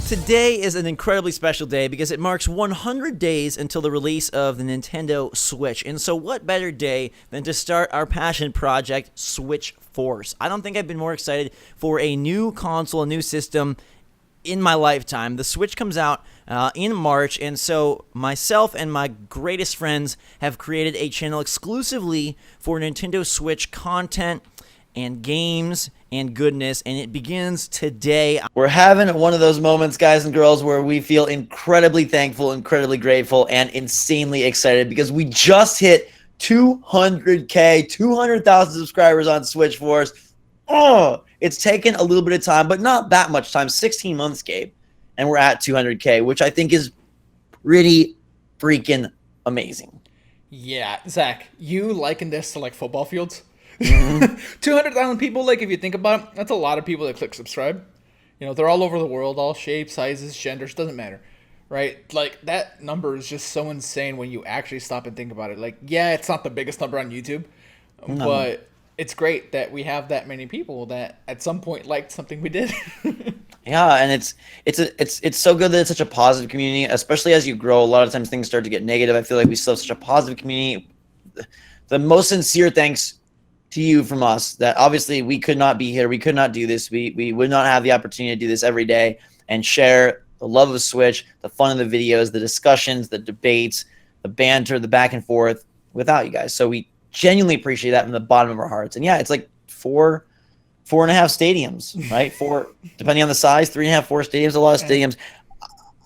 Today is an incredibly special day because it marks 100 days until the release of the Nintendo Switch. And so what better day than to start our passion project, Switch Force. I don't think I've been more excited for a new console, a new system in my lifetime. The Switch comes out in March, and so myself and my greatest friends have created a channel exclusively for Nintendo Switch content and games and goodness, and it begins today. We're having one of those moments, guys and girls, where we feel incredibly thankful, incredibly grateful, and insanely excited because we just hit 200K, 200,000 subscribers on Switch Force. Oh, it's taken a little bit of time, but not that much time, 16 months, Gabe, and we're at 200K, which I think is pretty freaking amazing. Yeah, Zach, you liken this to like football fields. Mm-hmm. 200,000 people, like if you think about it, that's a lot of people that click subscribe. You know, they're all over the world, all shapes, sizes, genders, doesn't matter. Right? Like that number is just so insane when you actually stop and think about it. Like, yeah, it's not the biggest number on YouTube, but it's great that we have that many people that at some point liked something we did. Yeah, and it's so good that it's such a positive community, especially as you grow. A lot of times things start to get negative. I feel like we still have such a positive community. The most sincere thanks to you from us, that obviously we could not be here, we could not do this, we would not have the opportunity to do this every day and share the love of Switch, the fun of the videos, the discussions, the debates, the banter, the back and forth without you guys. So we genuinely appreciate that from the bottom of our hearts. And yeah, it's like four and a half stadiums, right? Four, depending on the size, 3.5, 4 stadiums, a lot of stadiums.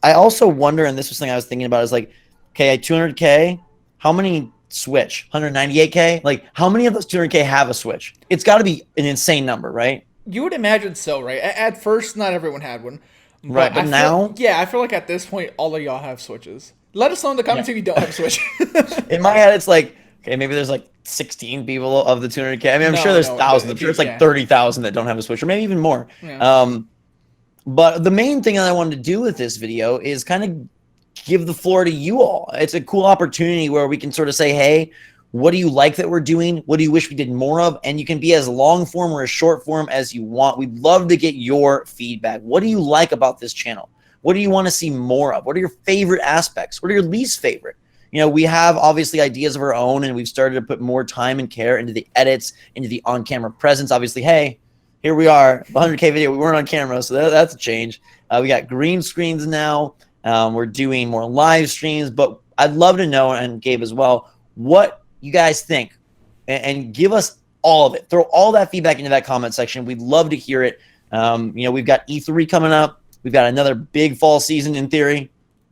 I also wonder, and this was something I was thinking about, is like, okay, at 200K, how many Switch? 198K? Like, how many of those 200K have a Switch? It's got to be an insane number, right? You would imagine so, right? At first, not everyone had one. Right, but now? Yeah, I feel like at this point, all of y'all have Switches. Let us know in the comments if you don't have a Switch. In my head, it's like, okay, maybe there's like 16 people of the 200K. I mean, I'm sure there's thousands. I'm sure it's like 30,000 that don't have a Switch, or maybe even more. Yeah. But the main thing that I wanted to do with this video is kind of give the floor to you all. It's a cool opportunity where we can sort of say, hey, what do you like that we're doing? What do you wish we did more of? And you can be as long form or as short form as you want. We'd love to get your feedback. What do you like about this channel? What do you want to see more of? What are your favorite aspects? What are your least favorite? You know, we have obviously ideas of our own, and we've started to put more time and care into the edits, into the on-camera presence. Obviously, hey, here we are, 100K video. We weren't on camera, so that's a change. We got green screens now. We're doing more live streams, but I'd love to know, and Gabe as well, what you guys think, and give us all of it. Throw all that feedback into that comment section. We'd love to hear it. You know, we've got E3 coming up. We've got another big fall season in theory,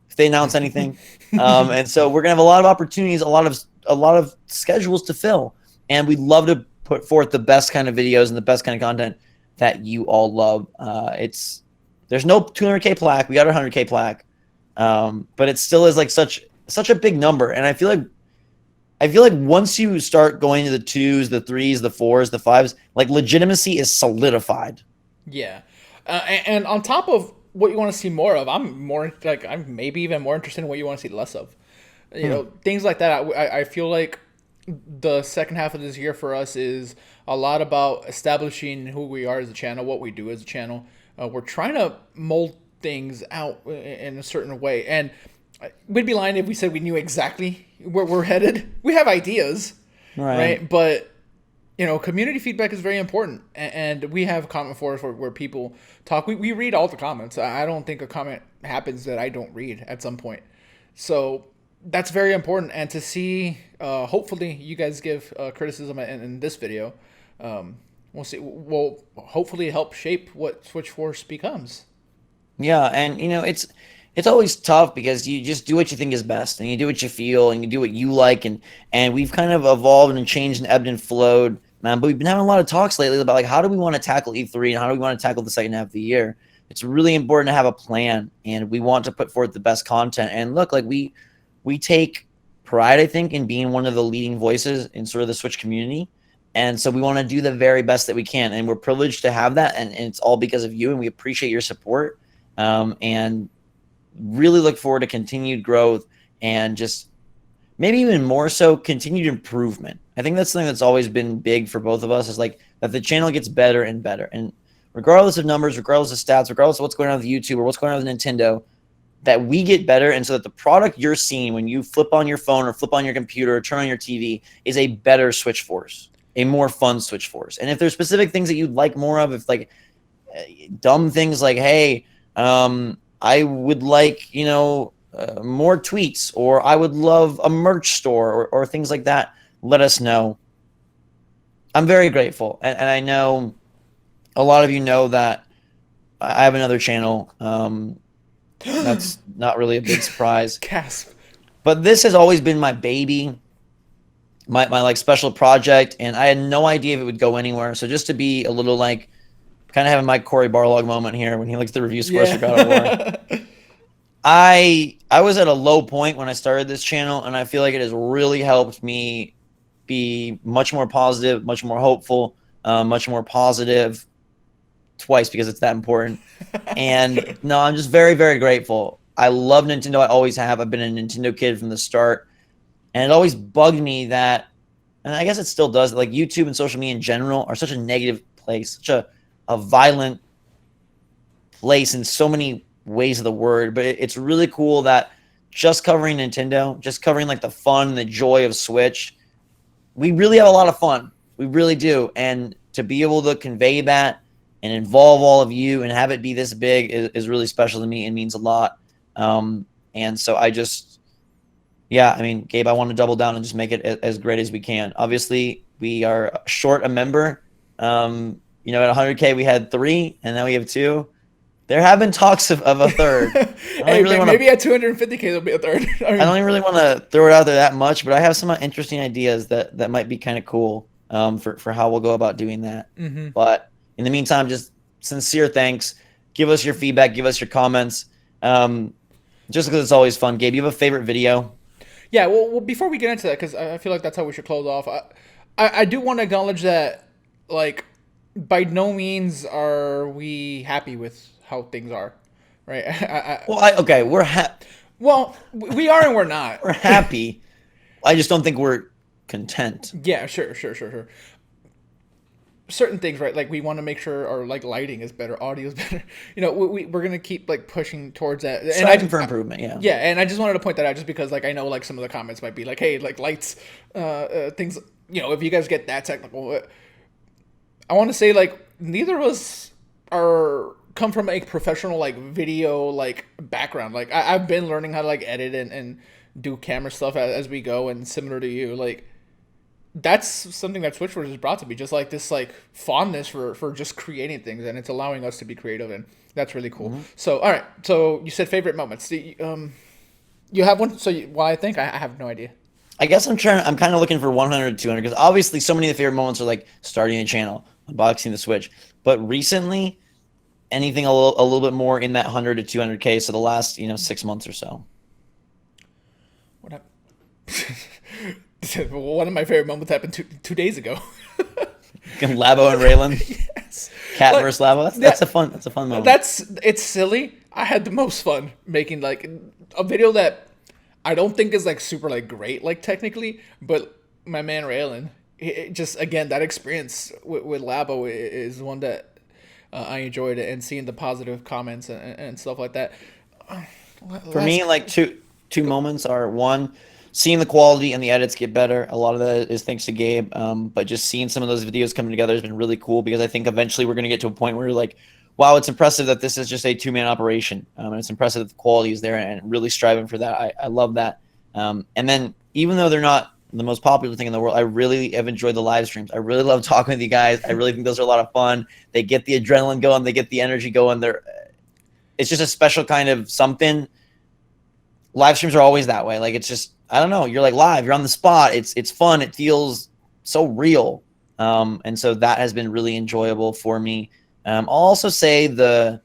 if they announce anything. And so we're gonna have a lot of opportunities, a lot of schedules to fill, and we'd love to put forth the best kind of videos and the best kind of content that you all love. There's no 200K plaque. We got our 100K plaque. But it still is like such a big number, and I feel like once you start going to the 2s, the 3s, the 4s, the 5s, like legitimacy is solidified. Yeah, and on top of what you want to see more of, I'm maybe even more interested in what you want to see less of. You know, things like that. I feel like the second half of this year for us is a lot about establishing who we are as a channel, what we do as a channel. We're trying to mold things out in a certain way, and we'd be lying if we said we knew exactly where we're headed. We have ideas, right? But you know, community feedback is very important, and we have comment forums where people talk. We read all the comments. I don't think a comment happens that I don't read at some point, so that's very important. And to see, hopefully you guys give criticism in this video. We'll see. We'll hopefully help shape what Switch Force becomes. Yeah, and you know, it's always tough because you just do what you think is best, and you do what you feel, and you do what you like, and we've kind of evolved and changed and ebbed and flowed, man. But we've been having a lot of talks lately about like, how do we want to tackle E3 and how do we want to tackle the second half of the year? It's really important to have a plan, and we want to put forth the best content. And look, like we take pride, I think, in being one of the leading voices in sort of the Switch community. And so we want to do the very best that we can, and we're privileged to have that, and it's all because of you, and we appreciate your support. And really look forward to continued growth and just maybe even more so continued improvement. I think that's something that's always been big for both of us, is like that the channel gets better and better. And regardless of numbers, regardless of stats, regardless of what's going on with YouTube or what's going on with Nintendo, that we get better, and so that the product you're seeing when you flip on your phone or flip on your computer or turn on your TV is a better Switch Force, a more fun Switch Force. And if there's specific things that you'd like more of, if like dumb things like, hey, I would like, more tweets, or I would love a merch store, or things like that, let us know. I'm very grateful. And I know a lot of you know that I have another channel. That's not really a big surprise. Gasp. But this has always been my baby, my like special project, and I had no idea if it would go anywhere. So just to be a little like kind of having my Cory Barlog moment here when he looks at the review scores for God of War. I was at a low point when I started this channel, and I feel like it has really helped me be much more positive, much more hopeful, much more positive, twice because it's that important. And no, I'm just very, very grateful. I love Nintendo. I always have. I've been a Nintendo kid from the start, and it always bugged me that, and I guess it still does, like YouTube and social media in general are such a negative place, such a violent place in so many ways of the word. But it's really cool that just covering Nintendo, just covering like the fun, the joy of Switch, we really have a lot of fun. We really do. And to be able to convey that and involve all of you and have it be this big is really special to me and means a lot. And so I just, yeah, I mean, Gabe, I want to double down and just make it as great as we can. Obviously, we are short a member. At 100K, we had 3, and now we have 2. There have been talks of a third. Hey, really maybe at 250K there'll be a third. I don't even really want to throw it out there that much, but I have some interesting ideas that might be kind of cool for how we'll go about doing that. Mm-hmm. But in the meantime, just sincere thanks. Give us your feedback. Give us your comments. Just because it's always fun. Gabe, you have a favorite video? Yeah, well, before we get into that, because I feel like that's how we should close off, I do want to acknowledge that, like, by no means are we happy with how things are, right? Okay, we're well, we are and we're not. We're happy. I just don't think we're content. Yeah, sure. Certain things, right? Like we want to make sure our like lighting is better, audio is better. We're gonna keep like pushing towards that. And striving for improvement, yeah. Yeah, and I just wanted to point that out just because like I know like some of the comments might be like, hey, like lights, things. If you guys get that technical, I want to say like neither of us come from a professional like video like background. Like I've been learning how to like edit and do camera stuff as we go, and similar to you, like that's something that Switch Force has brought to me, just like this like fondness for just creating things, and it's allowing us to be creative, and that's really cool. Mm-hmm. So all right, so you said favorite moments. You have one? So I think I have no idea. I guess I'm kind of looking for 100 to 200 because obviously so many of the favorite moments are like starting a channel, unboxing the Switch, but recently anything a little bit more in that 100 to 200K. So the last 6 months or so. What happened? One of my favorite moments happened two days ago. Labo and Raylan. Yes. Cat versus Labo. That's a fun moment. It's silly. I had the most fun making like a video that I don't think is like super like great like technically, but my man Raylan, just again that experience with Labo is one that I enjoyed it, and seeing the positive comments and stuff like that. For me, like two moments are, one, seeing the quality and the edits get better. A lot of that is thanks to Gabe. But just seeing some of those videos coming together has been really cool, because I think eventually we're going to get to a point where you're like, wow, it's impressive that this is just a 2-man operation. And it's impressive that the quality is there, and really striving for that. I love that. And then even though they're not the most popular thing in the world, I really have enjoyed the live streams. I really love talking with you guys. I really think those are a lot of fun. They get the adrenaline going. They get the energy going. It's just a special kind of something. Live streams are always that way. Like, it's just, I don't know. You're like live. You're on the spot. It's fun. It feels so real. And so that has been really enjoyable for me. I'll also say the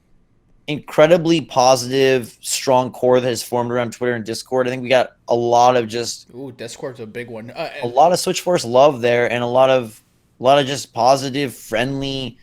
incredibly positive, strong core that has formed around Twitter and Discord. I think we got a lot of just Discord's a big one. A lot of Switch Force love there, and a lot of just positive, friendly,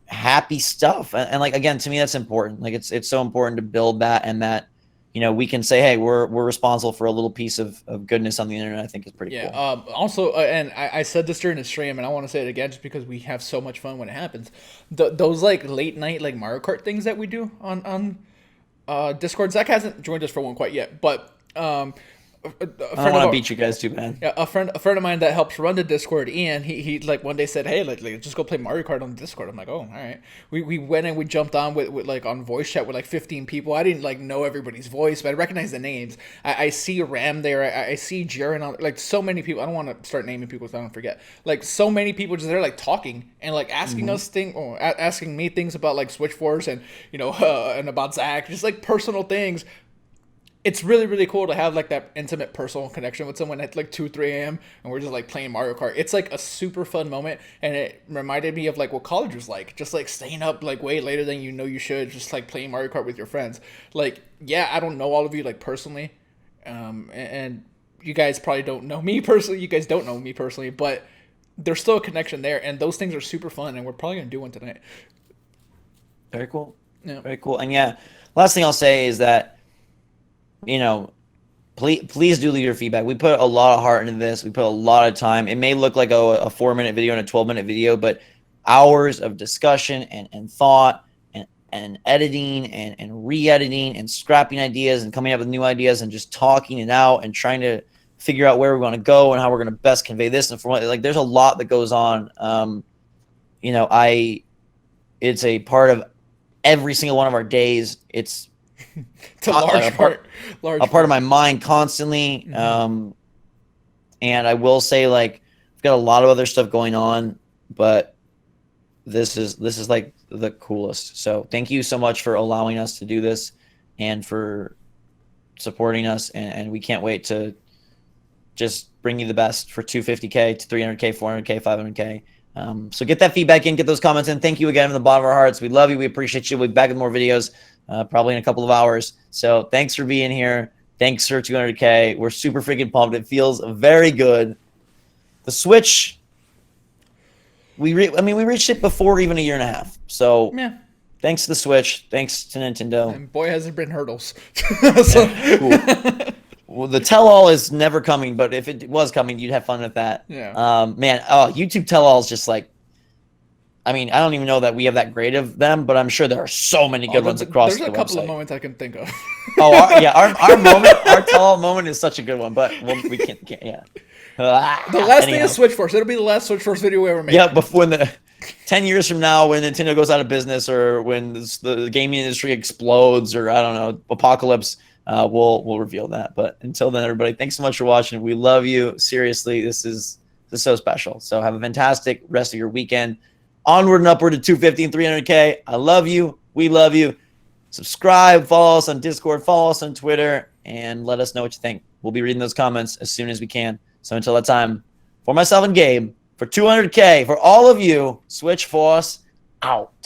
happy stuff. And like, again, to me, that's important. Like, it's so important to build that, and that we can say, hey, we're responsible for a little piece of goodness on the internet. I think is pretty Yeah. cool. Also, and I said this during the stream, and I want to say it again, just because we have so much fun when it happens. Those like late night like Mario Kart things that we do on Discord. Zach hasn't joined us for one quite yet, but a I friend don't want of to our- beat you guys too bad. yeah, a friend of mine that helps run the Discord, Ian, he like one day said, "Hey, like just go play Mario Kart on the Discord." I'm like, "Oh, all right." We went and we jumped on with like on voice chat with like 15 people. I didn't like know everybody's voice, but I recognize the names. I see Ram there. I see Jaren on, like so many people. I don't want to start naming people so I don't forget. Like so many people just there like talking and like asking us asking me things about like Switch Force and and about Zach, just like personal things. It's really, really cool to have like that intimate personal connection with someone at like 2 3 a.m. and we're just like playing Mario Kart. It's like a super fun moment, and it reminded me of like what college was like, just like staying up like way later than you should, just like playing Mario Kart with your friends. Like, yeah, I don't know all of you like personally, and you guys probably don't know me personally. You guys don't know me personally, but there's still a connection there, and those things are super fun, and we're probably gonna do one tonight. Very cool. Yeah. Very cool. And yeah, last thing I'll say is that, please do leave your feedback. We put a lot of heart into this. We put a lot of time. It may look like a 4-minute video and a 12-minute video, but hours of discussion and thought and editing and re-editing and scrapping ideas and coming up with new ideas and just talking it out and trying to figure out where we want to go and how we're going to best convey this information. Like, there's a lot that goes on. It's a part of every single one of our days. It's It's a large a part of my mind constantly. And I will say, like, I've got a lot of other stuff going on, but this is like the coolest. So thank you so much for allowing us to do this and for supporting us. And we can't wait to just bring you the best for 250K to 300K, 400K, 500K. So get that feedback in, get those comments in. Thank you again from the bottom of our hearts. We love you. We appreciate you. We'll be back with more videos probably in a couple of hours. So thanks for being here. Thanks for 200K. We're super freaking pumped. It feels very good. The Switch, we reached it before even a year and a half. So Yeah. thanks to the Switch. Thanks to Nintendo. And boy, has there been hurdles. Cool. Well, the tell-all is never coming, but if it was coming, you'd have fun with that. Yeah. Man, YouTube tell-all is just like, I don't even know that we have that great of them, but I'm sure there are so many good ones across the There's a couple website. of moments I can think of. Our moment, our tell-all moment is such a good one, but we can't yeah. The last thing Anyhow. is Switch Force. It'll be the last Switch Force video we ever make. Yeah, before 10 years from now, when Nintendo goes out of business or when the gaming industry explodes or I don't know, apocalypse, we'll reveal that. But until then, everybody, thanks so much for watching. We love you. Seriously, this is so special. So have a fantastic rest of your weekend. Onward and upward to 250 and 300K. I love you. We love you. Subscribe, follow us on Discord, follow us on Twitter, and let us know what you think. We'll be reading those comments as soon as we can. So until that time, for myself and Gabe, for 200K, for all of you, Switch Force out.